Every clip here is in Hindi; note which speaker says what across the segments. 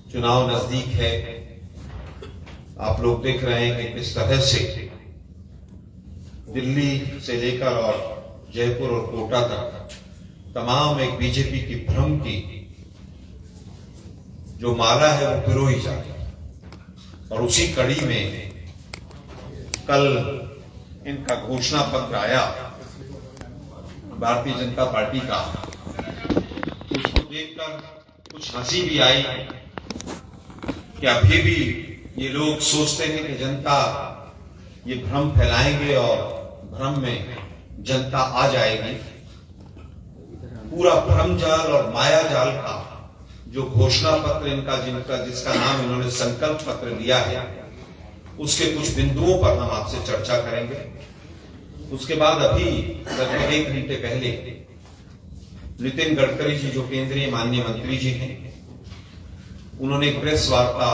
Speaker 1: चुनाव नजदीक है। आप लोग देख रहे हैं कि किस तरह से दिल्ली से लेकर और जयपुर और कोटा तक तमाम एक बीजेपी की भ्रम की जो माला है वो पिरोई जा रही है। और उसी कड़ी में कल इनका घोषणा पत्र आया भारतीय जनता पार्टी का। उसको देखकर कुछ हंसी भी आई कि अभी भी ये लोग सोचते हैं कि जनता ये भ्रम फैलाएंगे और भ्रम में जनता आ जाएगी। पूरा भ्रम जाल और माया जाल का जो घोषणा पत्र इनका जिसका नाम इन्होंने संकल्प पत्र लिया है, उसके कुछ बिंदुओं पर हम आपसे चर्चा करेंगे। उसके बाद अभी लगभग 1 घंटे पहले नितिन गडकरी जी, जो केंद्रीय माननीय मंत्री जी हैं, उन्होंने एक प्रेस वार्ता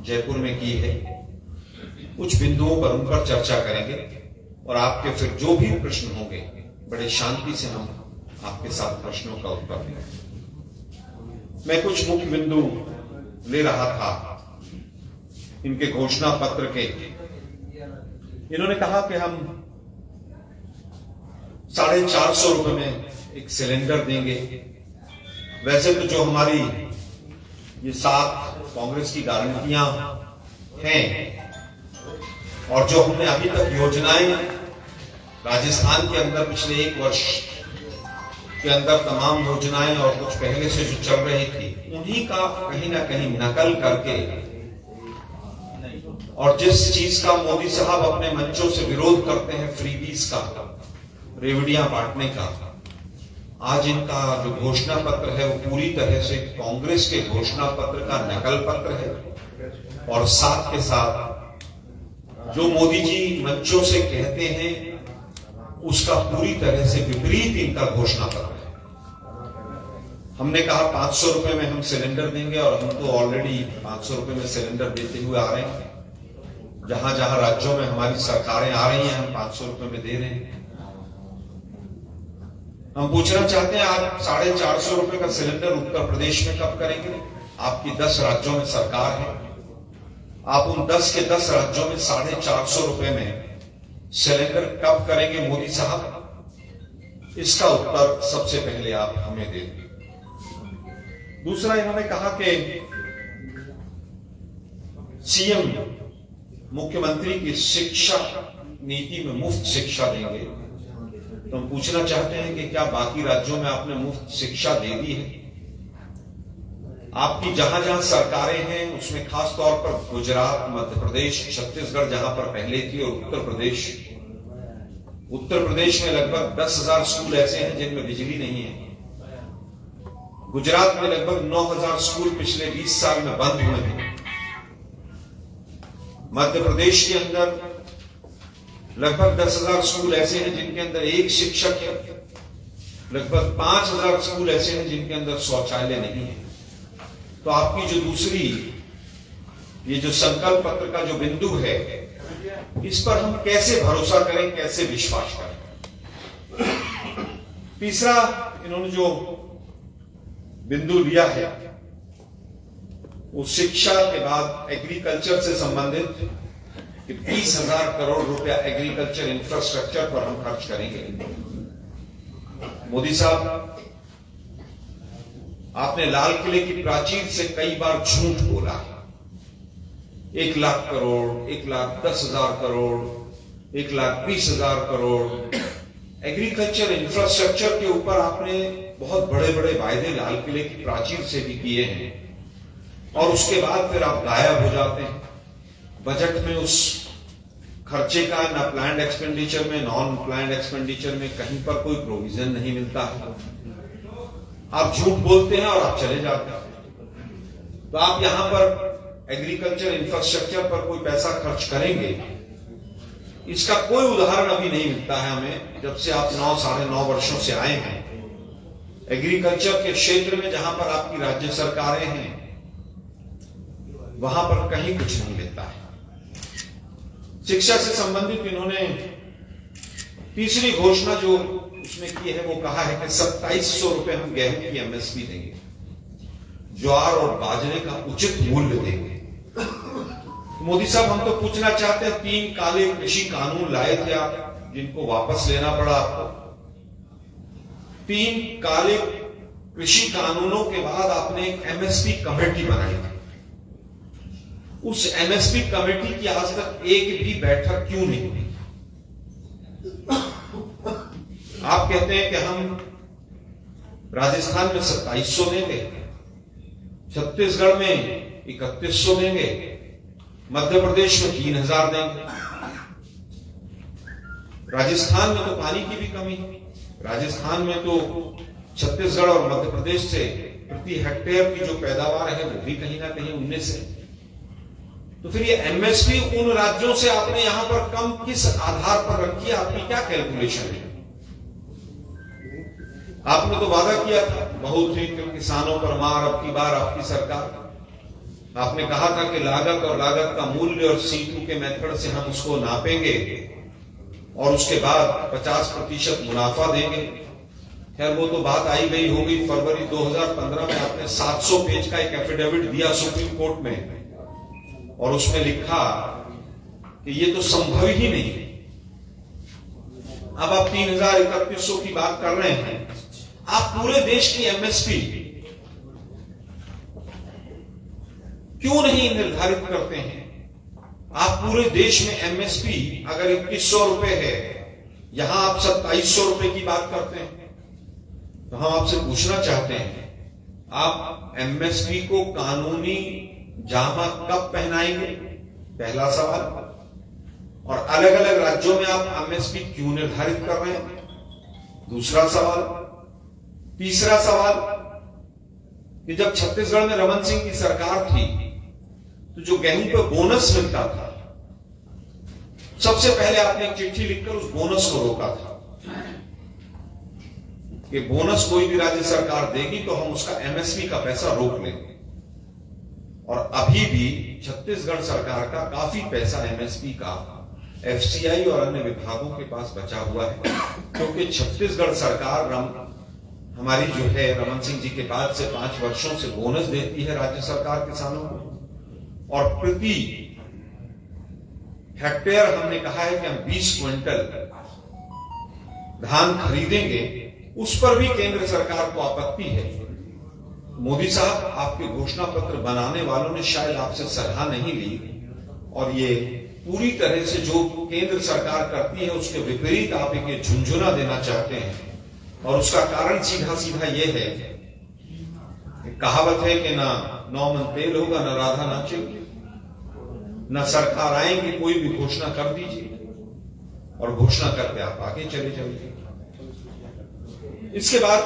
Speaker 1: जयपुर में की है। कुछ बिंदुओं पर उन पर चर्चा करेंगे और आपके फिर जो भी प्रश्न होंगे बड़े शांति से हम आपके साथ प्रश्नों का उत्तर देंगे। मैं कुछ मुख्य बिंदु ले रहा था इनके घोषणा पत्र के। इन्होंने कहा कि हम 450 रुपए में एक सिलेंडर देंगे। वैसे तो जो हमारी ये 7 कांग्रेस की गारंटियां हैं और जो हमने अभी तक योजनाएं राजस्थान के अंदर पिछले 1 वर्ष के अंदर तमाम योजनाएं और कुछ पहले से जो चल रही थी, उन्हीं का कहीं ना कहीं नकल करके और जिस चीज का मोदी साहब अपने मंचों से विरोध करते हैं, फ्रीबीज का, रेवड़ियां बांटने का, आज इनका जो घोषणा पत्र है वो पूरी तरह से कांग्रेस के घोषणा पत्र का नकल पत्र है। और साथ के साथ जो मोदी जी मंचों से कहते हैं उसका पूरी तरह से विपरीत इनका घोषणा पत्र है। हमने कहा 500 रुपए में हम सिलेंडर देंगे और हम तो ऑलरेडी 500 रुपए में सिलेंडर देते हुए आ रहे हैं। जहां जहां राज्यों में हमारी सरकारें आ रही हैं, हम 500 रुपए में दे रहे हैं। हम पूछना चाहते हैं, आप 450 रुपए का सिलेंडर उत्तर प्रदेश में कब करेंगे? आपकी 10 राज्यों में सरकार है। आप उन 10 के 10 राज्यों में 450 रुपए में सिलेंडर कब करेंगे मोदी साहब? इसका उत्तर सबसे पहले आप हमें दे दें। दूसरा, इन्होंने कहा कि सीएम मुख्यमंत्री की शिक्षा नीति में मुफ्त शिक्षा देंगे। तो हम पूछना चाहते हैं कि क्या बाकी राज्यों में आपने मुफ्त शिक्षा दे दी है? आपकी जहां जहां सरकारें हैं उसमें खास तौर पर गुजरात, मध्य प्रदेश, छत्तीसगढ़ जहां पर पहले थी, और उत्तर प्रदेश में लगभग 10,000 स्कूल ऐसे हैं जिनमें बिजली नहीं है। गुजरात में लगभग 9,000 स्कूल पिछले 20 साल में बंद हुए हैं। मध्य प्रदेश के अंदर लगभग 10,000 स्कूल ऐसे हैं जिनके अंदर एक शिक्षक है। लगभग 5,000 स्कूल ऐसे हैं जिनके अंदर शौचालय नहीं है। तो आपकी जो दूसरी ये जो संकल्प पत्र का जो बिंदु है, इस पर हम कैसे भरोसा करें, कैसे विश्वास करें? तीसरा, इन्होंने जो बिंदु लिया है वो शिक्षा के बाद एग्रीकल्चर से संबंधित कि 20,000 करोड़ रुपया एग्रीकल्चर इंफ्रास्ट्रक्चर पर हम खर्च करेंगे। मोदी साहब, आपने लाल किले की प्राचीर से कई बार झूठ बोला है। 1 लाख करोड़, 1,10,000 करोड़, 1,20,000 करोड़ एग्रीकल्चर इंफ्रास्ट्रक्चर के ऊपर आपने बहुत बड़े बड़े वायदे लाल किले की प्राचीर से भी किए हैं, और उसके बाद फिर आप गायब हो जाते हैं। बजट में उस खर्चे का ना प्लान्ड एक्सपेंडिचर में, नॉन प्लान्ड एक्सपेंडिचर में कहीं पर कोई प्रोविजन नहीं मिलता है। आप झूठ बोलते हैं और आप चले जाते हैं। तो आप यहां पर एग्रीकल्चर इंफ्रास्ट्रक्चर पर कोई पैसा खर्च करेंगे, इसका कोई उदाहरण अभी नहीं मिलता है हमें। जब से आप 9-9.5 वर्षों से आए हैं, एग्रीकल्चर के क्षेत्र में जहां पर आपकी राज्य सरकारें हैं, वहां पर कहीं कुछ नहीं मिलता है। शिक्षा से संबंधित इन्होंने तीसरी घोषणा जो उसमें की है वो कहा है कि 2700 रुपए हम गेहूं की एमएसपी देंगे। ज्वार और बाजरे का उचित मूल्य देंगे। मोदी साहब, हम तो पूछना चाहते हैं, 3 काले कृषि कानून लाए थे आप, जिनको वापस लेना पड़ा आपको। 3 काले कृषि कानूनों के बाद आपने एक एमएसपी कमेटी बनाई थी। उस एमएसपी कमेटी की आज तक एक भी बैठक क्यों नहीं हुई? आप कहते हैं कि हम राजस्थान में 2700 देंगे, छत्तीसगढ़ में 3100 देंगे, मध्य प्रदेश में 3000 देंगे। राजस्थान में तो पानी की भी कमी है। राजस्थान में तो छत्तीसगढ़ और मध्य प्रदेश से प्रति हेक्टेयर की जो पैदावार है वो भी कहीं ना कहीं 19 है। तो फिर ये एमएसपी उन राज्यों से आपने यहां पर कम किस आधार पर रखी है? आपकी क्या कैलकुलेशन है? आपने तो वादा किया था बहुत ही किसानों पर मार, अब की बार आपकी सरकार, आपने कहा था कि लागत और लागत का मूल्य और C2 के मेथड से हम उसको नापेंगे और उसके बाद 50% मुनाफा देंगे। खैर वो तो बात आई गई हो गई। फरवरी 2015 में आपने 700 पेज का एक एफिडेविट दिया सुप्रीम कोर्ट में और उसमें लिखा कि ये तो संभव ही नहीं है। अब आप 3000-3100 की बात कर रहे हैं। आप पूरे देश की एमएसपी क्यों नहीं निर्धारित करते हैं? आप पूरे देश में एमएसपी अगर 2100 रुपए है, यहां आप 2700 रुपए की बात करते हैं, तो हम आपसे पूछना चाहते हैं, आप एमएसपी को कानूनी जामा कब पहनाएंगे? पहला सवाल। और अलग अलग राज्यों में आप एमएसपी क्यों निर्धारित कर रहे हैं? दूसरा सवाल। तीसरा सवाल कि जब छत्तीसगढ़ में रमन सिंह की सरकार थी तो जो गेहूं पे बोनस मिलता था, सबसे पहले आपने एक चिट्ठी लिखकर उस बोनस को रोका था कि बोनस कोई भी राज्य सरकार देगी तो हम उसका एमएसपी का पैसा रोक लेंगे। और अभी भी छत्तीसगढ़ सरकार का काफी पैसा एमएसपी का एफसीआई और अन्य विभागों के पास बचा हुआ है, क्योंकि छत्तीसगढ़ सरकार हमारी जो है रमन सिंह जी के बाद से 5 वर्षों से बोनस देती है राज्य सरकार किसानों को, और प्रति हेक्टेयर हमने कहा है कि हम 20 क्विंटल धान खरीदेंगे, उस पर भी केंद्र सरकार को आपत्ति है। मोदी साहब, आपके घोषणा पत्र बनाने वालों ने शायद आपसे सलाह नहीं ली और ये पूरी तरह से जो केंद्र सरकार करती है उसके विपरीत आप एक झुंझुना देना चाहते हैं। और उसका कारण सीधा सीधा ये है, कहावत है कि ना 9 मन तेल होगा ना राधा नाचेगी, ना सरकार आएंगे, कोई भी घोषणा कर दीजिए और घोषणा करके आप आगे चले जाइए। इसके बाद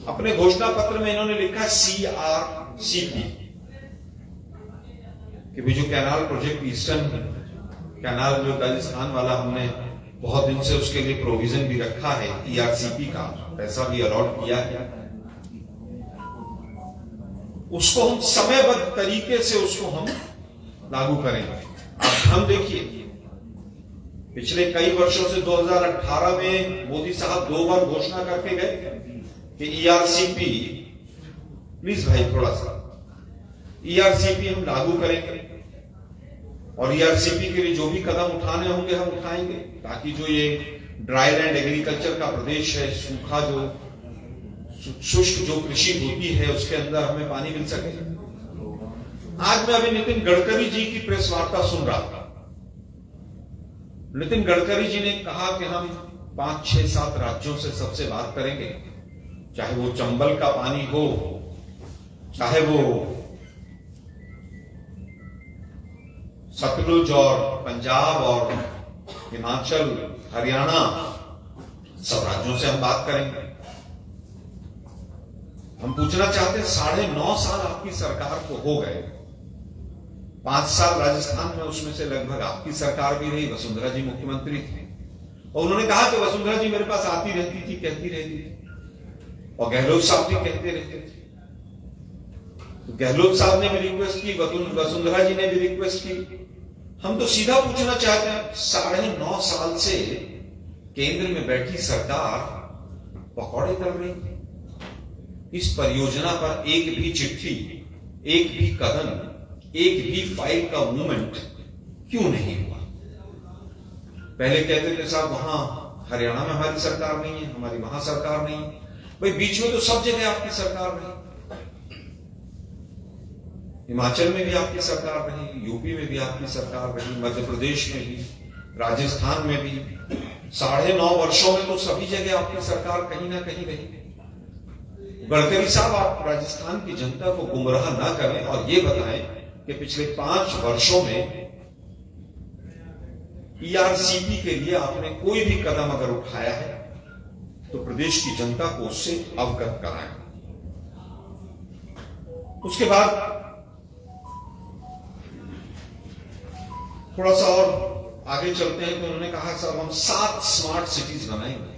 Speaker 1: अपने घोषणा पत्र में इन्होंने लिखा CRCP कि भी जो कैनाल प्रोजेक्ट ईस्टर्न कैनाल जो राजस्थान वाला, हमने बहुत दिन से उसके लिए प्रोविजन भी रखा है, ERCP का पैसा भी अलॉट किया है, उसको हम समयबद्ध तरीके से उसको हम लागू करेंगे। अब हम देखिए, पिछले कई वर्षों से 2018 में मोदी साहब 2 बार घोषणा करके गए कि ERCP, प्लीज भाई थोड़ा सा, ERCP हम लागू करेंगे और ERCP के लिए जो भी कदम उठाने होंगे हम उठाएंगे, ताकि जो ये ड्राई लैंड एग्रीकल्चर का प्रदेश है, सूखा जो शुष्क जो कृषि होती है उसके अंदर हमें पानी मिल सके। आज मैं अभी नितिन गडकरी जी की प्रेस वार्ता सुन रहा था। नितिन गडकरी जी ने कहा कि हम 5, 6, 7 राज्यों से सबसे बात करेंगे, चाहे वो चंबल का पानी हो, चाहे वो सतलुज और पंजाब और हिमाचल, हरियाणा, सब राज्यों से हम बात करेंगे। हम पूछना चाहते हैं, 9.5 साल आपकी सरकार को हो गए, 5 साल राजस्थान में, उसमें से लगभग आपकी सरकार भी रही, वसुंधरा जी मुख्यमंत्री थी, और उन्होंने कहा कि वसुंधरा जी मेरे पास आती रहती थी, कहती रहती थी, और गहलोत साहब भी कहते रहते थे। तो गहलोत साहब ने भी रिक्वेस्ट की, वसुंधरा जी ने भी रिक्वेस्ट की। हम तो सीधा पूछना चाहते हैं, 9.5 साल से केंद्र में बैठी सरकार पकौड़े कर रही थी इस परियोजना पर एक भी चिट्ठी, एक भी कदम, एक भी फाइल का मूवमेंट क्यों नहीं हुआ? पहले कहते थे साहब वहां हरियाणा में हमारी सरकार नहीं है, हमारी वहां सरकार नहीं है। भाई बीच में तो सब जगह आपकी सरकार रही, हिमाचल में भी आपकी सरकार रही, यूपी में भी आपकी सरकार रही, मध्य प्रदेश में भी, राजस्थान में भी। 9.5 वर्षों में तो सभी जगह आपकी सरकार कहीं ना कहीं रही। गडकरी साहब, आप राजस्थान की जनता को गुमराह ना करें और ये बताएं कि पिछले 5 वर्षों में ईआरसीपी के लिए आपने कोई भी कदम अगर उठाया है तो प्रदेश की जनता को उससे अवगत कराएं। उसके बाद थोड़ा सा और आगे चलते हैं तो उन्होंने कहा साहब हम 7 स्मार्ट सिटीज बनाएंगे।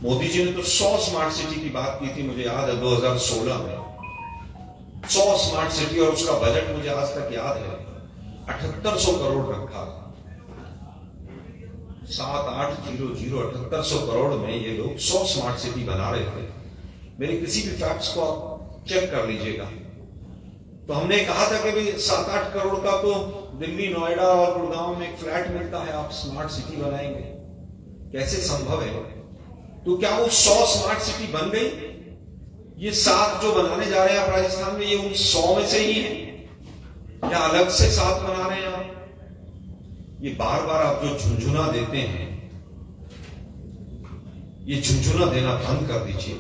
Speaker 1: मोदी जी ने तो 100 स्मार्ट सिटी की बात की थी, मुझे याद है 2016 में 100 स्मार्ट सिटी, और उसका बजट मुझे आज तक याद है 7800 करोड़ रखा। 7800 करोड़ में ये लोग 100 स्मार्ट सिटी बना रहे थे। मेरे किसी भी फैक्ट्स को आप चेक कर लीजिएगा। तो हमने कहा था कि भाई 7-8 करोड़ का तो दिल्ली, नोएडा और गुड़गांव में एक फ्लैट मिलता है, आप स्मार्ट सिटी बनाएंगे, कैसे संभव है? तो क्या वो 100 स्मार्ट सिटी बन गई? ये 7 जो बनाने जा रहे हैं आप राजस्थान में, ये उन 100 में से ही है या अलग से 7 बना रहे हैं आप? ये बार बार आप जो झुंझुना देते हैं, ये झुंझुना देना बंद कर दीजिए।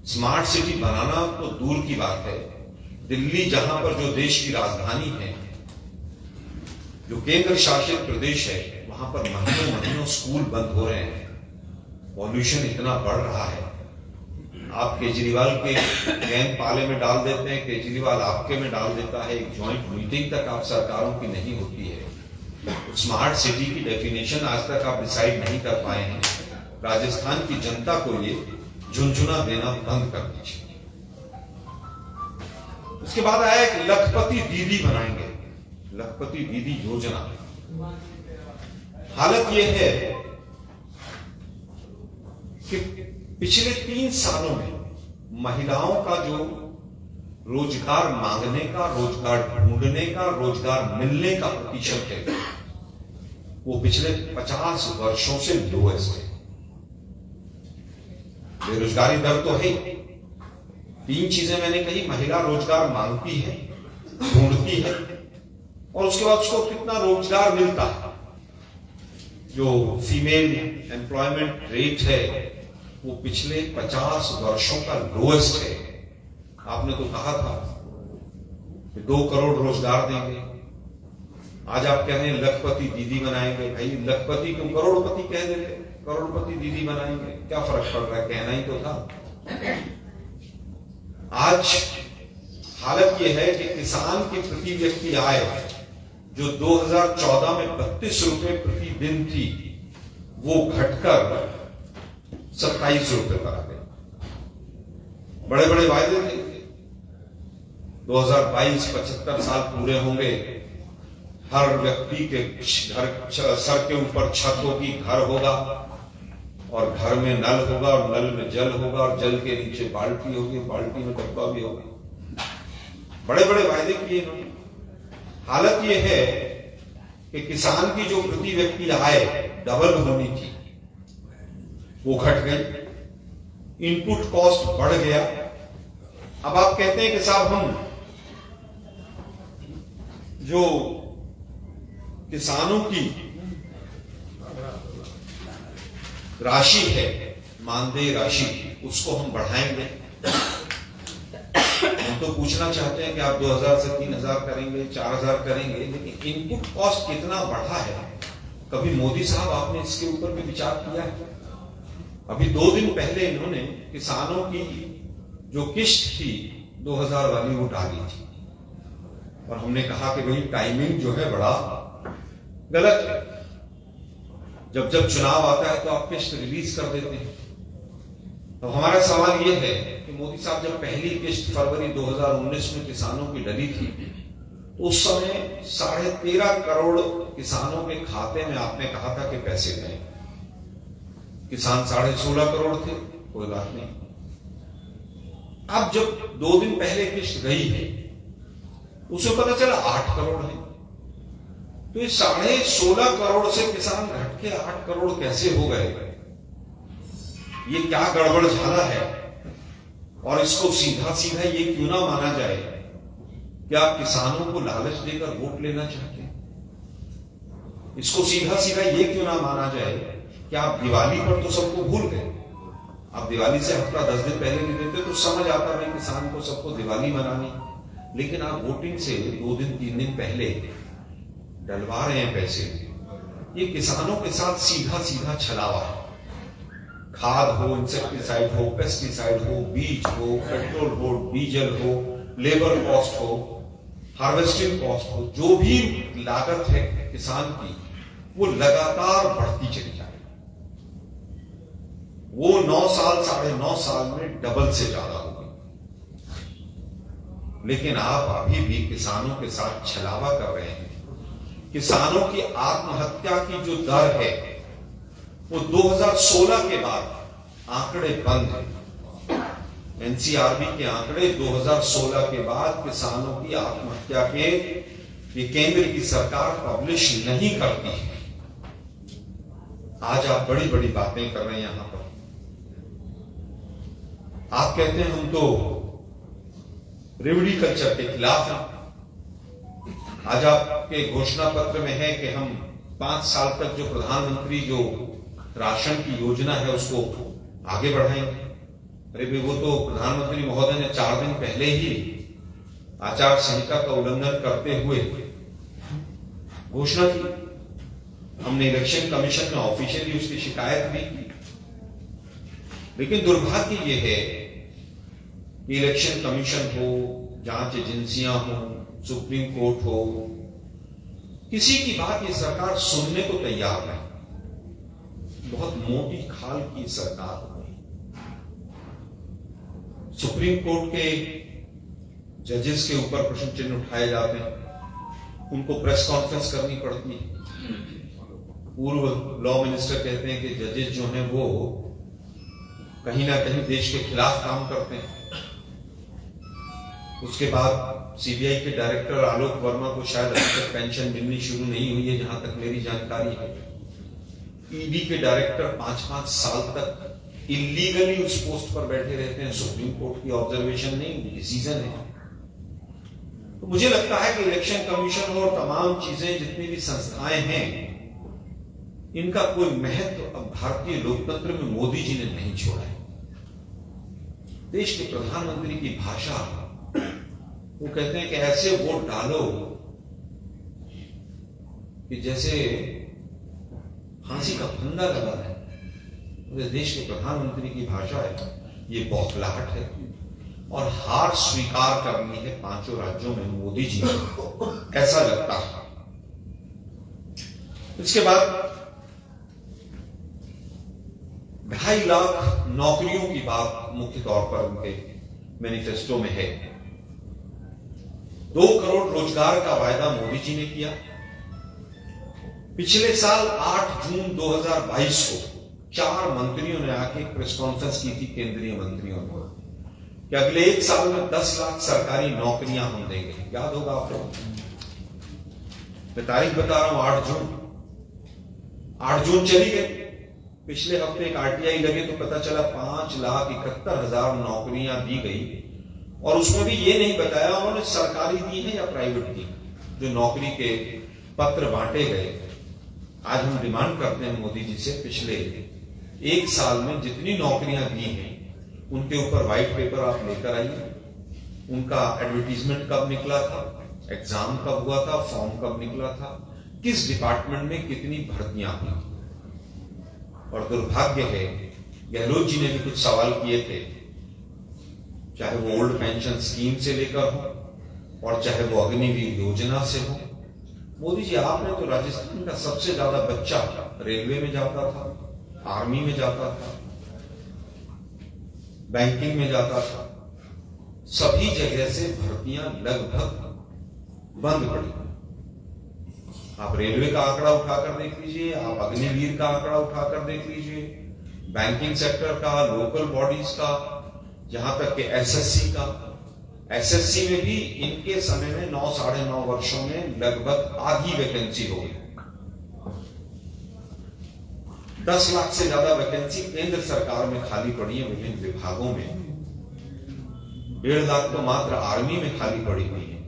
Speaker 1: स्मार्ट सिटी बनाना तो दूर की बात है, दिल्ली जहां पर जो देश की राजधानी है, जो केंद्र शासित प्रदेश है, वहां पर महीनों स्कूल बंद हो रहे हैं, पॉल्यूशन इतना बढ़ रहा है। आप केजरीवाल के गेंद पाले में डाल देते हैं, केजरीवाल आपके में डाल देता है, एक ज्वाइंट मीटिंग तक आप सरकारों की नहीं होती है। स्मार्ट सिटी की डेफिनेशन आज तक आप डिसाइड नहीं कर पाए हैं। राजस्थान की जनता को ये झुंझुना देना बंद कर दीजिए। उसके बाद आया एक लखपति दीदी बनाएंगे, लखपति दीदी योजना। हालत यह है कि पिछले 3 सालों में महिलाओं का जो रोजगार मांगने का, रोजगार ढूंढने का, रोजगार मिलने का प्रतिशत है, वो पिछले 50 वर्षों से लोएस्ट है। बेरोजगारी दर तो है। 3 चीजें मैंने कही, महिला रोजगार मांगती है, ढूंढती है, और उसके बाद उसको कितना रोजगार मिलता है। जो फीमेल एम्प्लॉयमेंट रेट है वो पिछले 50 वर्षों का लोएस्ट है। आपने तो कहा था कि 2 करोड़ रोजगार देंगे, आज आप कह रहे हैं लखपति दीदी बनाएंगे। भाई लखपति क्यों, करोड़पति कह देते, करोड़पति दीदी बनाएंगे, क्या फर्क पड़ रहा है? कहना ही तो था। आज हालत यह है कि किसान की प्रति व्यक्ति आय जो 2014 में 32 रुपए प्रति दिन थी, वो घटकर 27 रुपए पर आ गई। बड़े बड़े वायदे थे, 2022 75 साल पूरे होंगे, हर व्यक्ति के घर सर के ऊपर छत होगी, घर होगा, और घर में नल होगा, और नल में जल होगा, और जल के नीचे बाल्टी होगी, बाल्टी में डब्बा भी होगा। बड़े बड़े वायदे किए इन्होंने। हालत यह है कि किसान की जो प्रति व्यक्ति आय डबल होनी थी वो घट गई, इनपुट कॉस्ट बढ़ गया। अब आप कहते हैं कि साहब हम जो किसानों की राशि है, मानदेय राशि, उसको हम बढ़ाएंगे। हम तो पूछना चाहते हैं कि आप 2000 से 3000 करेंगे, 4000 करेंगे, लेकिन इनपुट कॉस्ट कितना बढ़ा है, कभी मोदी साहब आपने इसके ऊपर भी विचार किया है? अभी 2 दिन पहले इन्होंने किसानों की जो किश्त थी 2000 वाली वो डाली थी, और हमने कहा कि भाई टाइमिंग जो है बड़ा गलत है। जब जब चुनाव आता है तो आप किश्त रिलीज कर देते हैं। तो हमारा सवाल यह है कि मोदी साहब जब पहली किश्त फरवरी 2019 में किसानों की डली थी, तो उस समय 13.5 करोड़ किसानों के खाते में आपने कहा था कि पैसे गए। किसान 16.5 करोड़ थे, कोई बात नहीं, अब जब 2 दिन पहले किस्त गई है उसे पता चला 8 करोड़ है। तो ये 16.5 करोड़ से किसान घट के 8 करोड़ कैसे हो गए? ये क्या गड़बड़ झाला है? और इसको सीधा सीधा ये क्यों ना माना जाए कि आप किसानों को लालच देकर वोट लेना चाहते हैं? इसको सीधा सीधा ये क्यों ना माना जाए कि आप दिवाली पर तो सबको भूल गए? आप दिवाली से हफ्ता 10 दिन पहले भी देते तो समझ आता है किसान को सबको दिवाली मनानी, लेकिन आप वोटिंग से 2 दिन 3 दिन पहले डलवा रहे हैं पैसे। ये किसानों के साथ सीधा सीधा छलावा है। खाद हो, इंसेक्टिसाइड हो, पेस्टिसाइड हो, बीज हो, पेट्रोल हो, डीजल हो, लेबर कॉस्ट हो, हार्वेस्टिंग कॉस्ट हो, जो भी लागत है किसान की वो लगातार बढ़ती चली जाए। वो 9 साल 9.5 साल में डबल से ज्यादा हो गई। लेकिन आप अभी भी किसानों के साथ छलावा कर रहे हैं। किसानों की आत्महत्या की जो दर है वो 2016 के बाद आंकड़े बंद है। एनसीआरबी के आंकड़े 2016 के बाद किसानों की आत्महत्या के ये केंद्र की सरकार पब्लिश नहीं करती है। आज आप बड़ी बड़ी बातें कर रहे हैं यहां पर। आप कहते हैं हम तो रेवड़ी कल्चर के खिलाफ हैं। आज आपके घोषणा पत्र में है कि हम 5 साल तक जो प्रधानमंत्री जो राशन की योजना है उसको आगे बढ़ाएंगे। अरे भाई, वो तो प्रधानमंत्री महोदय ने 4 दिन पहले ही आचार संहिता का उल्लंघन करते हुए घोषणा की। हमने इलेक्शन कमीशन में ऑफिशियली उसकी शिकायत भी की। लेकिन दुर्भाग्य यह है कि इलेक्शन कमीशन हो, जांच एजेंसियां हो, सुप्रीम कोर्ट हो, किसी की बात ये सरकार सुनने को तैयार नहीं। बहुत मोटी खाल की सरकार हो गई। सुप्रीम कोर्ट के जजेस के ऊपर प्रश्न चिन्ह उठाए जाते हैं, उनको प्रेस कॉन्फ्रेंस करनी पड़ती है। पूर्व लॉ मिनिस्टर कहते हैं कि जजेस जो हैं वो कहीं ना कहीं देश के खिलाफ काम करते हैं। उसके बाद सीबीआई के डायरेक्टर आलोक वर्मा को शायद अभी तक पेंशन मिलनी शुरू नहीं हुई है, जहां तक मेरी जानकारी है। ईडी के डायरेक्टर 5-5 साल तक इलीगली उस पोस्ट पर बैठे रहते हैं। सुप्रीम कोर्ट की ऑब्जर्वेशन नहीं, डिसीजन है। तो मुझे लगता है कि इलेक्शन कमीशन और तमाम चीजें, जितनी भी संस्थाएं हैं, इनका कोई महत्व अब भारतीय लोकतंत्र में मोदी जी ने नहीं छोड़ा है। देश के प्रधानमंत्री की भाषा, वो कहते हैं कि ऐसे वोट डालो कि जैसे फांसी का फंदा लगा है। तो देश के प्रधानमंत्री की भाषा है, ये बौखलाहट है और हार स्वीकार करनी है 5 राज्यों में मोदी जी को, ऐसा लगता है। इसके बाद 2.5 लाख नौकरियों की बात मुख्य तौर पर उनके मैनिफेस्टो में है। 2 करोड़ रोजगार का वायदा मोदी जी ने किया। पिछले साल 8 जून 2022 को 4 मंत्रियों ने आके प्रेस कॉन्फ्रेंस की थी, केंद्रीय मंत्रियों ने, कि अगले 1 साल में 10 लाख सरकारी नौकरियां हम देंगे। याद होगा आपको, मैं तारीख बता रहा हूं, 8 जून चली गई। पिछले हफ्ते एक आरटीआई लगे तो पता चला 5,71,000 नौकरियां दी गई। और उसमें भी ये नहीं बताया उन्होंने सरकारी दी है या प्राइवेट दी। जो नौकरी के पत्र बांटे गए, आज हम डिमांड करते हैं मोदी जी से, पिछले 1 साल में जितनी नौकरियां दी हैं उनके ऊपर व्हाइट पेपर आप लेकर आइए। उनका एडवर्टीजमेंट कब निकला था, एग्जाम कब हुआ था, फॉर्म कब निकला था, किस डिपार्टमेंट में कितनी भर्तियां हुई। और दुर्भाग्य है, गहलोत जी ने भी कुछ सवाल किए थे, चाहे वो ओल्ड पेंशन स्कीम से लेकर हो और चाहे वो अग्निवीर योजना से हो। मोदी जी, आपने तो राजस्थान का सबसे ज्यादा बच्चा रेलवे में जाता था, आर्मी में जाता था, बैंकिंग में जाता था, सभी जगह से भर्तियां लगभग बंद पड़ी। आप रेलवे का आंकड़ा उठाकर देख लीजिए, आप अग्निवीर का आंकड़ा उठाकर देख लीजिए, बैंकिंग सेक्टर का, लोकल बॉडीज का, यहां तक कि एसएससी में भी इनके समय में 9 साढ़े 9 वर्षों में लगभग आधी वैकेंसी हो गई। 10 लाख से ज्यादा वैकेंसी केंद्र सरकार में खाली पड़ी है विभिन्न विभागों में। 1.5 लाख तो मात्र आर्मी में खाली पड़ी हुई है।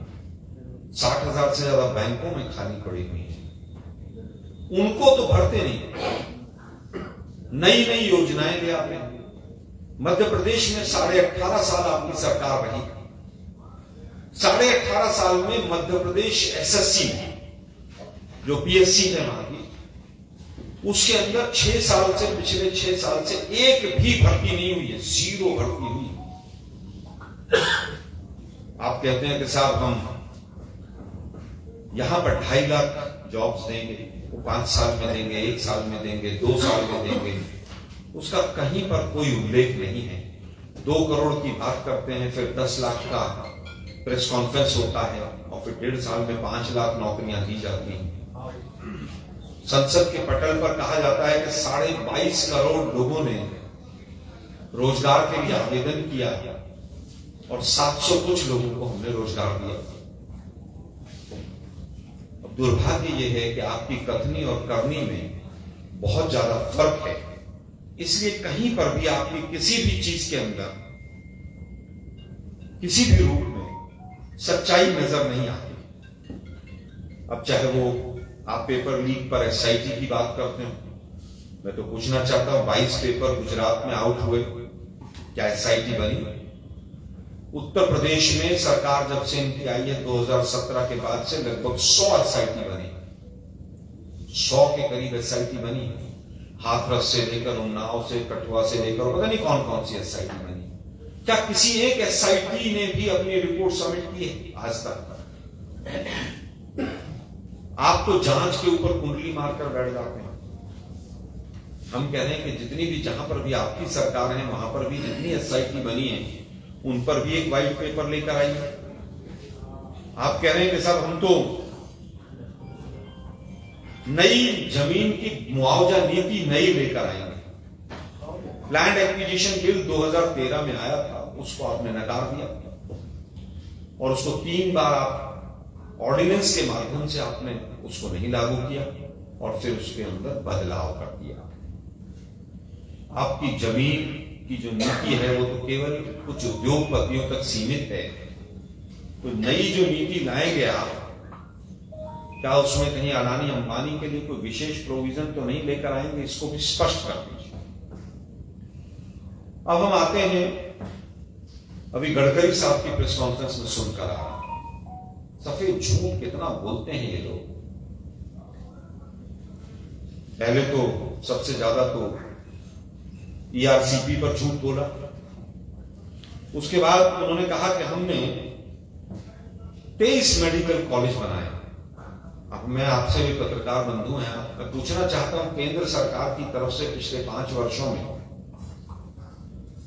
Speaker 1: 60,000 से ज्यादा बैंकों में खाली पड़ी हुई है। उनको तो भरते नहीं। नई नई योजनाएं ले आते हैं। मध्य प्रदेश में 18.5 साल आपकी सरकार रही। 18.5 साल में मध्य प्रदेश एसएससी जो पीएससी है वहां की, उसके अंदर 6 साल से, पिछले 6 साल से एक भी भर्ती नहीं हुई है। 0 भर्ती हुई। आप कहते हैं कि साहब हम यहां पर 2.5 लाख जॉब्स देंगे, वो 5 साल में देंगे, 1 साल में देंगे, 2 साल में देंगे, उसका कहीं पर कोई उल्लेख नहीं है। 2 करोड़ की बात करते हैं, फिर 10 लाख का प्रेस कॉन्फ्रेंस होता है और फिर 1.5 साल में 5 लाख नौकरियां दी जाती हैं। संसद के पटल पर कहा जाता है कि 22.5 करोड़ लोगों ने रोजगार के लिए आवेदन किया और 700 कुछ लोगों को हमने रोजगार दिया। अब दुर्भाग्य यह है कि आपकी कथनी और करनी में बहुत ज्यादा फर्क है। इसलिए कहीं पर भी आपकी किसी भी चीज के अंदर किसी भी रूप में सच्चाई नजर नहीं आती। अब चाहे वो आप पेपर लीक पर एसआईटी की बात करते हैं, मैं तो पूछना चाहता हूं 22 पेपर गुजरात में आउट हुए, क्या एसआईटी बनी? उत्तर प्रदेश में सरकार जब से इनकी आई है 2017 के बाद से लगभग 100 एसआईटी बनी। 100 के करीब एसआईटी बनी। हाथरस से लेकर उन्नाव से, कठुआ से लेकर पता नहीं कौन कौन सी एसआईटी बनी। क्या किसी एक एसआईटी ने भी अपनी रिपोर्ट सबमिट की है आज तक? आप तो जांच के ऊपर कुंडली मारकर बैठ जाते हैं। हम कह रहे हैं कि जितनी भी, जहां पर भी आपकी सरकार है वहां पर भी जितनी एसआईटी बनी है उन पर भी एक व्हाइट पेपर लेकर आइए। आप कह रहे हैं कि साहब हम तो नई जमीन की मुआवजा नीति नई लेकर आएंगे। लैंड एक्विजिशन बिल 2013 में आया था, उसको आपने नकार दिया और उसको 3 बार आप ऑर्डिनेंस के माध्यम से आपने उसको नहीं लागू किया और फिर उसके अंदर बदलाव कर दिया। आपकी जमीन की जो नीति है वो तो केवल कुछ उद्योगपतियों तक सीमित है। तो नई जो नीति लाएंगे आप, क्या उसमें कहीं अडानी अंबानी के लिए कोई विशेष प्रोविजन तो नहीं लेकर आएंगे? इसको भी स्पष्ट कर दीजिए। अब हम आते हैं, अभी गडकरी साहब की प्रेस कॉन्फ्रेंस में सुनकर आ, सफेद झूठ कितना बोलते हैं ये लोग। पहले तो सबसे ज्यादा तो ईआरसीपी पर झूठ बोला। उसके बाद उन्होंने कहा कि हमने 23 मेडिकल कॉलेज बनाए। अब मैं आपसे भी पत्रकार बंधु हैं, मैं पूछना चाहता हूं केंद्र सरकार की तरफ से पिछले 5 वर्षों में,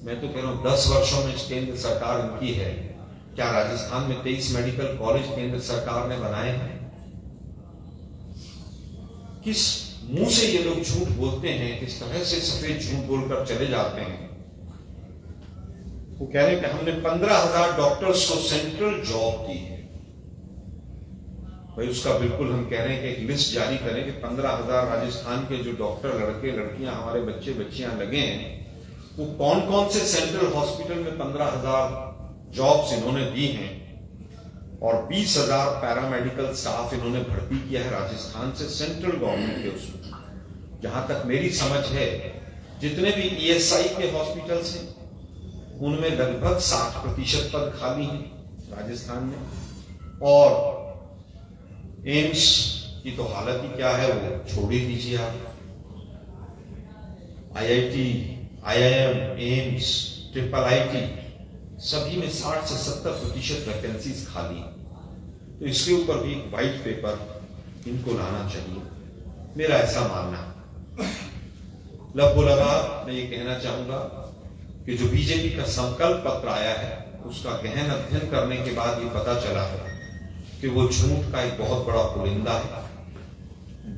Speaker 1: मैं तो कह रहा हूं 10 वर्षों में केंद्र सरकार उनकी है, क्या राजस्थान में 23 मेडिकल कॉलेज केंद्र सरकार ने बनाए हैं? किस मुंह से ये लोग झूठ बोलते हैं? किस तरह से सफेद झूठ बोलकर चले जाते हैं? वो कह रहे हैं कि हमने 15,000 डॉक्टर्स को सेंट्रल जॉब दी है। भाई उसका बिल्कुल हम कह रहे हैं कि एक लिस्ट जारी करें कि 15,000 राजस्थान के जो डॉक्टर, लड़के लड़कियां, हमारे बच्चे बच्चियां लगे हैं, वो कौन कौन से सेंट्रल हॉस्पिटल में 15,000 जॉब्स इन्होंने दी हैं और 20,000 पैरामेडिकल स्टाफ इन्होंने भर्ती किया है राजस्थान से सेंट्रल गवर्नमेंट के उसमें। जहां तक मेरी समझ है, जितने भी ईएसआई के हॉस्पिटल्स हैं उनमें लगभग 60% पद खाली हैं राजस्थान में। और एम्स की तो हालत ही क्या है, वो छोड़ ही दीजिए आप। IIT, IIM, AIIMS, triple IT, सभी में 60 से 70% वैकेंसीज खाली हैं। तो इसके ऊपर भी एक व्हाइट पेपर इनको लाना चाहिए, मेरा ऐसा मानना। लगभग मैं ये कहना चाहूंगा कि जो बीजेपी का संकल्प पत्र आया है उसका गहन अध्ययन करने के बाद ये पता चला है कि वो झूठ का एक बहुत बड़ा पुलिंदा है,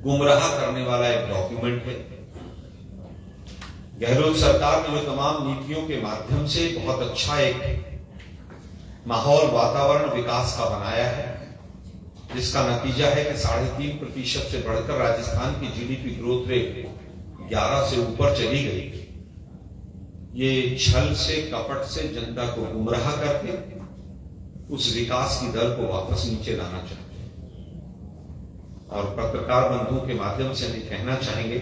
Speaker 1: गुमराह करने वाला एक डॉक्यूमेंट है। गहलोत सरकार ने जो तमाम नीतियों के माध्यम से बहुत अच्छा एक माहौल वातावरण विकास का बनाया है, जिसका नतीजा है कि 3.5% से बढ़कर राजस्थान की जीडीपी ग्रोथ रेट 11 से ऊपर चली गई। ये छल से कपट से जनता को गुमराह करके उस विकास की दर को वापस नीचे लाना चाहते हैं। और पत्रकार बंधुओं के माध्यम से हम कहना चाहेंगे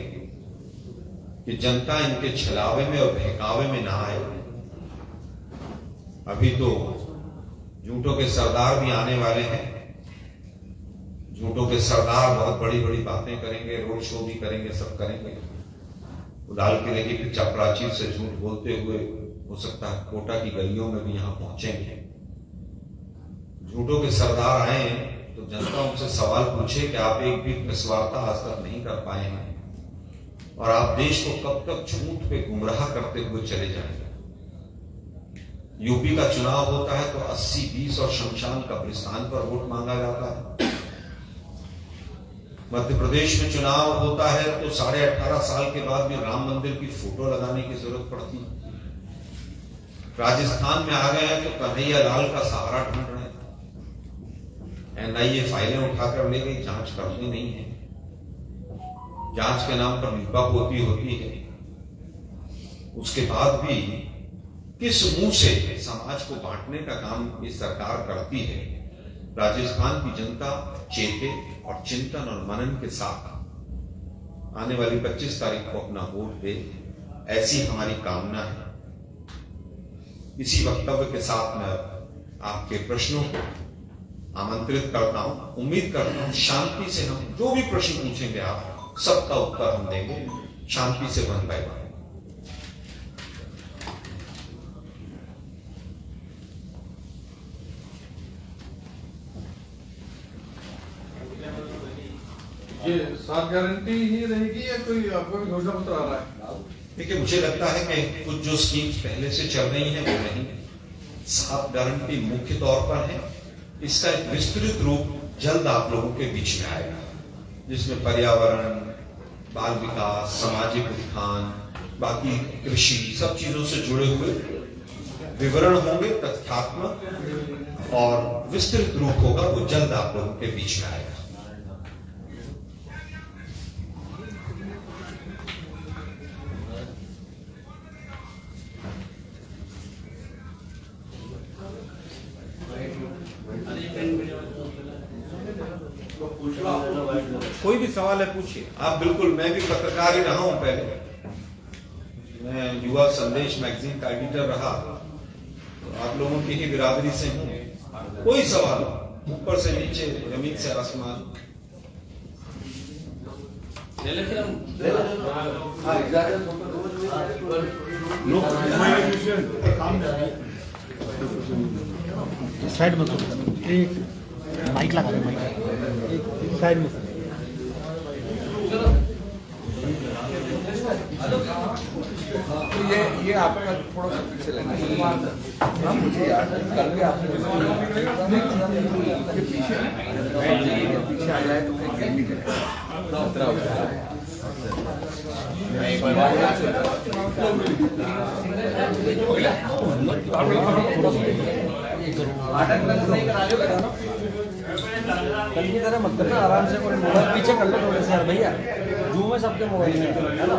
Speaker 1: कि जनता इनके छलावे में और बहकावे में ना आए। अभी तो झूठों के सरदार भी आने वाले हैं। झूठों के सरदार बहुत बड़ी बड़ी बातें करेंगे, रोड शो भी करेंगे, सब करेंगे। लाल किले की पिच्चा प्राचीर से झूठ बोलते हुए हो सकता है कोटा की गलियों में भी यहां पहुंचेंगे। झूठों के सरदार आए तो जनता उनसे सवाल पूछे कि आप एक भी प्रेस वार्ता आज तक नहीं कर पाए हैं और आप देश को कब तक झूठ पे गुमराह करते हुए चले जाएंगे। यूपी का चुनाव होता है तो 80-20 और शमशान कब्रिस्तान पर वोट मांगा जाता है। मध्य प्रदेश में चुनाव होता है तो 18.5 साल के बाद भी राम मंदिर की फोटो लगाने की जरूरत पड़ती है। राजस्थान में आ गए हैं तो कन्हैया लाल का सहारा ढूंढ रहे हैं। एनआईए फाइलें उठाकर ले गई, जांच करनी नहीं है। जांच के नाम पर लीपापोती होती है। उसके बाद भी किस मुंह से समाज को बांटने का काम ये सरकार करती है। राजस्थान की जनता चेते और चिंतन और मनन के साथ आने वाली 25 तारीख को अपना वोट दे, ऐसी हमारी कामना है। इसी वक्तव्य के साथ मैं आपके प्रश्नों को आमंत्रित करता हूं। उम्मीद करता हूं शांति से हम जो भी प्रश्न पूछेंगे आप सबका उत्तर हम देंगे, शांति से बन पाएगा।
Speaker 2: ये 7 गारंटी ही रहेगी या कोई आपको भी घोषणा पत्र आ रहा है?
Speaker 1: देखिए, मुझे लगता है कि कुछ जो स्कीम्स पहले से चल रही हैं वो नहीं है। 7 गारंटी मुख्य तौर पर है। इसका एक विस्तृत रूप जल्द आप लोगों के बीच में आएगा, जिसमें पर्यावरण, बाल विकास, सामाजिक उत्थान, बाकी कृषि, सब चीजों से जुड़े हुए विवरण होंगे, तथ्यात्मक और विस्तृत रूप होगा। वो जल्द आप लोगों के बीच में आएगा। कोई भी सवाल है पूछिए आप। बिल्कुल, मैं भी पत्रकार ही रहा हूं। पहले मैं युवा संदेश मैगजीन का एडिटर रहा, तो आप लोगों की ही बिरादरी से हूं। कोई सवाल ऊपर से नीचे, जमीन से आसमान।
Speaker 3: साइड में एक माइक लगा दे, माइक साइड में।
Speaker 2: ये आपका थोड़ा सा पीछे लेना है। मुझे याद है कल भी आपने पीछे आ जाए तो फिर नहीं
Speaker 3: कल की तरह मत करना, आराम से मोबाइल पीछे कर लो थोड़े से यार भैया। जूम है सबके मोबाइल में, है ना?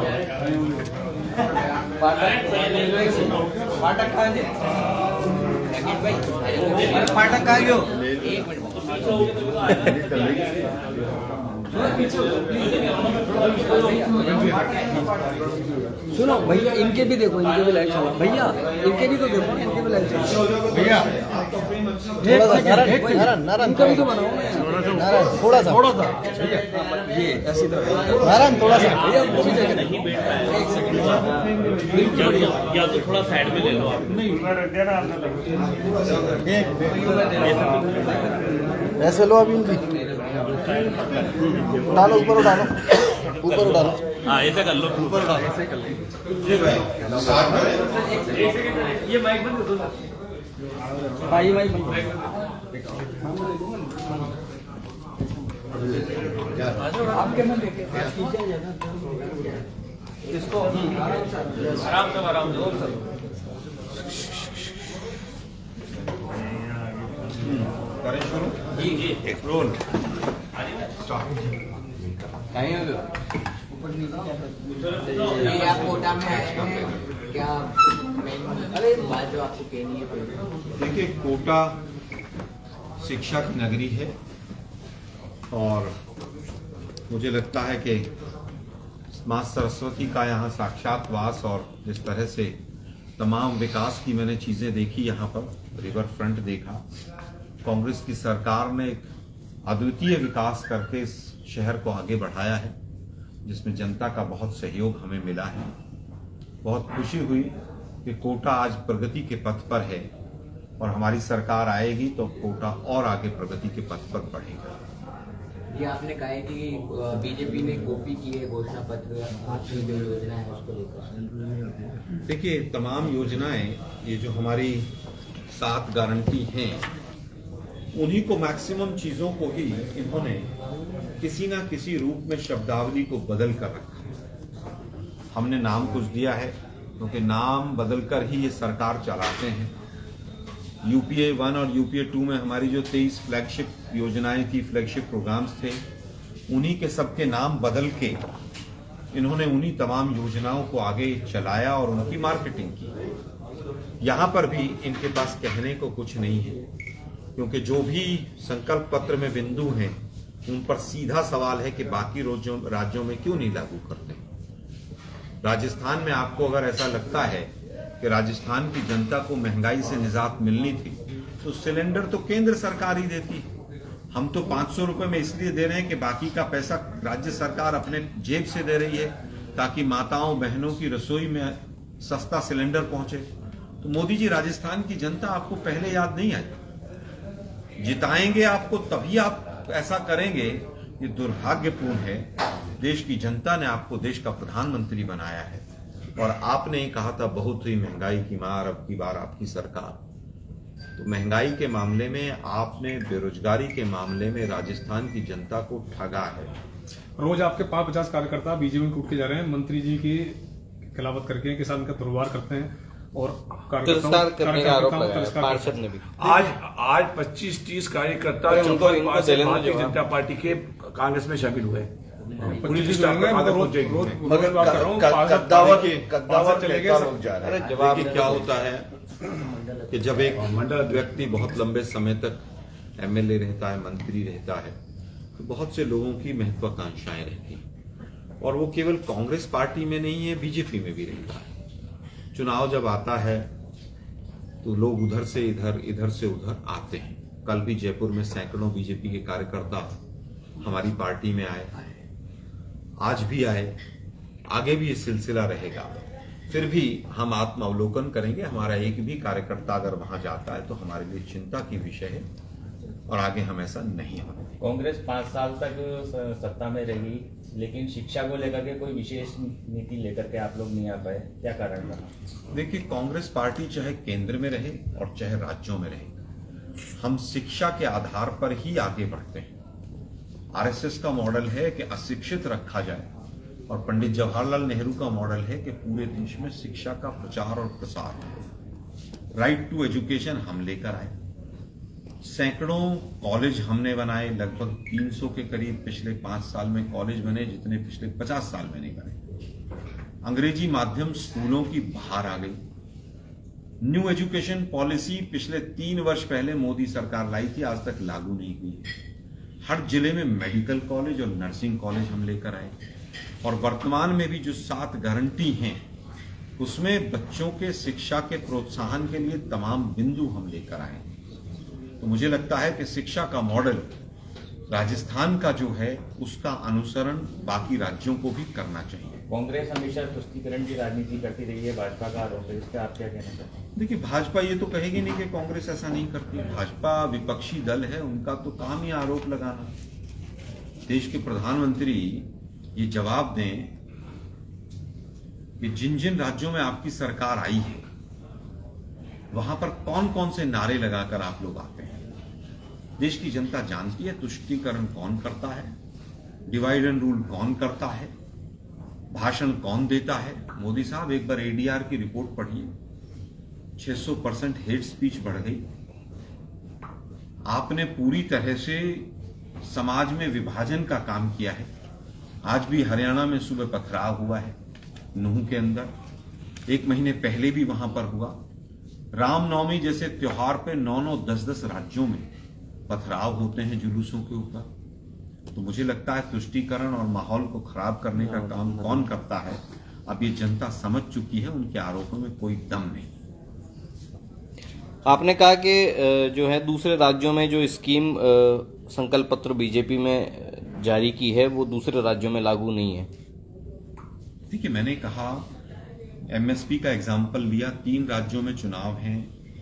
Speaker 3: फाटक कहाँ फाटक कहाँ गयो? सुनो भैया, इनके भी देखो, इनके भी लाइट चला भैया, इनके भी तो देखो, इनके भी लाइट चला भैया। इनका भी तो बनाओ थोड़ा सा ये ऐसी तरह नारायण थोड़ा सा भैया, वो भी जगह नहीं। एक सेकंड
Speaker 4: या तो थोड़ा साइड में ले लो आप।
Speaker 3: ऐसे लो अभी इनकी डालो, ऊपर डालो, ऊपर डालो।
Speaker 4: हाँ, ऐसे कर लो, ऊपर डालो,
Speaker 2: ऐसे कर लेंगे।
Speaker 1: जी भाई, स्टार्ट करें।
Speaker 4: ये माइक बंद कर दो।
Speaker 3: भाई भाई बंद।
Speaker 2: आपके मन देखे
Speaker 3: इसको
Speaker 4: आराम से
Speaker 1: करें शुरू।
Speaker 4: जी
Speaker 1: एक रोल।
Speaker 5: ये आप कोटा में आए हैं क्या? अरे बात जो आपको कहनी है।
Speaker 1: देखिए, कोटा शिक्षा की नगरी है और मुझे लगता है कि माँ सरस्वती का यहाँ साक्षात वास, और जिस तरह से तमाम विकास की मैंने चीज़ें देखी, यहाँ पर रिवर फ्रंट देखा, कांग्रेस की सरकार ने एक अद्वितीय विकास करके इस शहर को आगे बढ़ाया है, जिसमें जनता का बहुत सहयोग हमें मिला है। बहुत खुशी हुई कि कोटा आज प्रगति के पथ पर है और हमारी सरकार आएगी तो कोटा और आगे प्रगति के पथ पर बढ़ेगा।
Speaker 5: ये आपने कहा है कि बीजेपी ने कॉपी की है घोषणा पत्र, आपकी जो योजना है उसको लेकर।
Speaker 1: देखिए, तमाम योजनाएं, ये जो हमारी 7 गारंटी हैं, उन्हीं को मैक्सिमम चीजों को ही इन्होंने किसी ना किसी रूप में शब्दावली को बदल कर रखा। हमने नाम कुछ दिया है क्योंकि नाम बदलकर ही ये सरकार चलाते हैं। यूपीए 1 और यूपीए 2 में हमारी जो 23 फ्लैगशिप योजनाएं थी, फ्लैगशिप प्रोग्राम्स थे, उन्हीं के सबके नाम बदल के इन्होंने उन्हीं तमाम योजनाओं को आगे चलाया और उनकी मार्केटिंग की। यहाँ पर भी इनके पास कहने को कुछ नहीं है, क्योंकि जो भी संकल्प पत्र में बिंदु हैं उन पर सीधा सवाल है कि बाकी राज्यों में क्यों नहीं लागू करते। राजस्थान में आपको अगर ऐसा लगता है कि राजस्थान की जनता को महंगाई से निजात मिलनी थी, तो सिलेंडर तो केंद्र सरकार ही देती। हम तो 500 रुपए में इसलिए दे रहे हैं कि बाकी का पैसा राज्य सरकार अपने जेब से दे रही है, ताकि माताओं बहनों की रसोई में सस्ता सिलेंडर पहुंचे। तो मोदी जी, राजस्थान की जनता आपको पहले याद नहीं आई। जिताएंगे आपको तभी आप ऐसा करेंगे। ये दुर्भाग्यपूर्ण है। देश की जनता ने आपको देश का प्रधानमंत्री बनाया है और आपने ही कहा था बहुत ही महंगाई की मार, अब की बार आपकी सरकार। तो महंगाई के मामले में आपने, बेरोजगारी के मामले में राजस्थान की जनता को ठगा है।
Speaker 6: रोज आपके 5-50 कार्यकर्ता बीजेपी में कूद के जा रहे हैं, मंत्री जी की खिलाफत करके किसान का दुर्व्यवहार करते हैं और
Speaker 3: तिरस्कार करने का आरोप लगाया है पार्षद ने भी।
Speaker 7: आज 25-30 कार्यकर्ता भारतीय जनता पार्टी के कांग्रेस में शामिल हुए। पूरी लिस्ट आपको आगे पहुंचेगी।
Speaker 1: देखिए, क्या होता है कि जब एक मंडल व्यक्ति बहुत लंबे समय तक एमएलए रहता है, मंत्री रहता है, तो बहुत से लोगों की महत्वाकांक्षाएं रहती हैं और वो केवल कांग्रेस पार्टी में नहीं है, बीजेपी में भी रहता है। चुनाव जब आता है तो लोग उधर से इधर, इधर से उधर आते हैं। कल भी जयपुर में सैकड़ों बीजेपी के कार्यकर्ता हमारी पार्टी में आए, आज भी आए, आगे भी ये सिलसिला रहेगा। फिर भी हम आत्मावलोकन करेंगे। हमारा एक भी कार्यकर्ता अगर वहां जाता है तो हमारे लिए चिंता की विषय है और आगे हम ऐसा नहीं होने देंगे।
Speaker 4: कांग्रेस 5 साल तक सत्ता में रही, लेकिन शिक्षा को लेकर के कोई विशेष नीति लेकर के आप लोग नहीं आ पाए, क्या कारण रहा?
Speaker 1: देखिए, कांग्रेस पार्टी चाहे केंद्र में रहे और चाहे राज्यों में रहे, हम शिक्षा के आधार पर ही आगे बढ़ते हैं। आरएसएस का मॉडल है कि अशिक्षित रखा जाए और पंडित जवाहरलाल नेहरू का मॉडल है कि पूरे देश में शिक्षा का प्रचार और प्रसार हो। राइट टू एजुकेशन हम लेकर आए। सैकड़ों कॉलेज हमने बनाए, लगभग 300 के करीब पिछले 5 साल में कॉलेज बने, जितने पिछले 50 साल में नहीं बने। अंग्रेजी माध्यम स्कूलों की बाहर आ गई। न्यू एजुकेशन पॉलिसी पिछले 3 वर्ष पहले मोदी सरकार लाई थी, आज तक लागू नहीं हुई। हर जिले में मेडिकल कॉलेज और नर्सिंग कॉलेज हम लेकर आए और वर्तमान में भी जो 7 गारंटी हैं उसमें बच्चों के शिक्षा के प्रोत्साहन के लिए तमाम बिंदु हम लेकर आए। तो मुझे लगता है कि शिक्षा का मॉडल राजस्थान का जो है उसका अनुसरण बाकी राज्यों को भी करना चाहिए।
Speaker 4: कांग्रेस हमेशा तुष्टीकरण की राजनीति करती रही है, भाजपा का आरोप है, इस पर आप क्या कहना चाहते हैं?
Speaker 1: देखिए, भाजपा ये तो कहेगी नहीं कि कांग्रेस ऐसा नहीं करती। भाजपा विपक्षी दल है, उनका तो काम ही आरोप लगाना। देश के प्रधानमंत्री ये जवाब दें कि जिन जिन राज्यों में आपकी सरकार आई है वहां पर कौन कौन से नारे लगाकर आप लोग आते हैं। देश की जनता जानती है तुष्टीकरण कौन करता है, डिवाइड एंड रूल कौन करता है। भाषण कौन देता है? मोदी साहब एक बार एडीआर की रिपोर्ट पढ़िए, 600% हेट स्पीच बढ़ गई। आपने पूरी तरह से समाज में विभाजन का काम किया है। आज भी हरियाणा में सुबह पथराव हुआ है, नूह के अंदर 1 महीने पहले भी वहां पर हुआ। रामनवमी जैसे त्योहार पे 9-9, 10-10 राज्यों में पथराव होते हैं जुलूसों के ऊपर। तो मुझे लगता है तुष्टीकरण और माहौल को खराब करने का काम कौन करता है, अब ये जनता समझ चुकी है। उनके आरोपों में कोई दम नहीं।
Speaker 3: आपने कहा कि जो है दूसरे राज्यों में जो स्कीम संकल्प पत्र बीजेपी में जारी की है वो दूसरे राज्यों में लागू नहीं है।
Speaker 1: देखिए, मैंने कहा एमएसपी का एग्जाम्पल लिया। 3 राज्यों में चुनाव हैं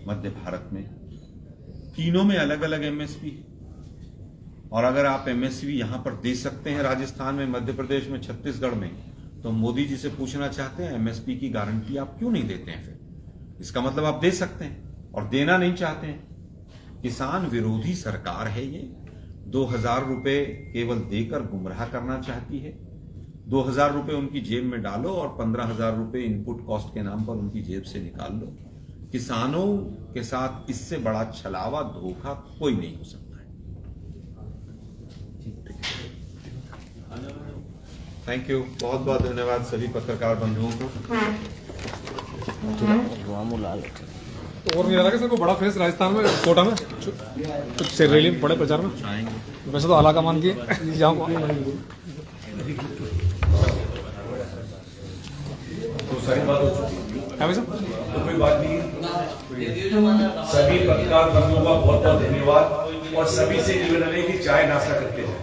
Speaker 1: मध्य भारत में, तीनों में अलग अलग एमएसपी। और अगर आप एमएसपी यहां पर दे सकते हैं राजस्थान में, मध्य प्रदेश में, छत्तीसगढ़ में, तो मोदी जी से पूछना चाहते हैं एमएसपी की गारंटी आप क्यों नहीं देते हैं? फिर इसका मतलब आप दे सकते हैं और देना नहीं चाहते हैं। किसान विरोधी सरकार है ये। 2000 रुपए केवल देकर गुमराह करना चाहती है। 2000 रुपए उनकी जेब में डालो और 15,000 रुपए इनपुट कॉस्ट के नाम पर उनकी जेब से निकाल लो। किसानों के साथ इससे बड़ा छलावा, धोखा कोई नहीं हो सकता है। थैंक यू, बहुत बहुत धन्यवाद सभी पत्रकार बंधुओं को।
Speaker 6: तो और नहीं लगा सर को बड़ा फेस राजस्थान में, कोटा में कुछ रैली बड़े प्रचार में
Speaker 1: आएंगे।
Speaker 6: वैसे तो आला का मान के जाऊँ
Speaker 7: तो सारी बात हो चुकी है।
Speaker 6: है वैसे
Speaker 7: तो कोई बात नहीं है। सभी पत्रकार बंधुओं का बहुत बहुत धन्यवाद और सभी से निवेदन है कि चाय नाश्ता करते हैं।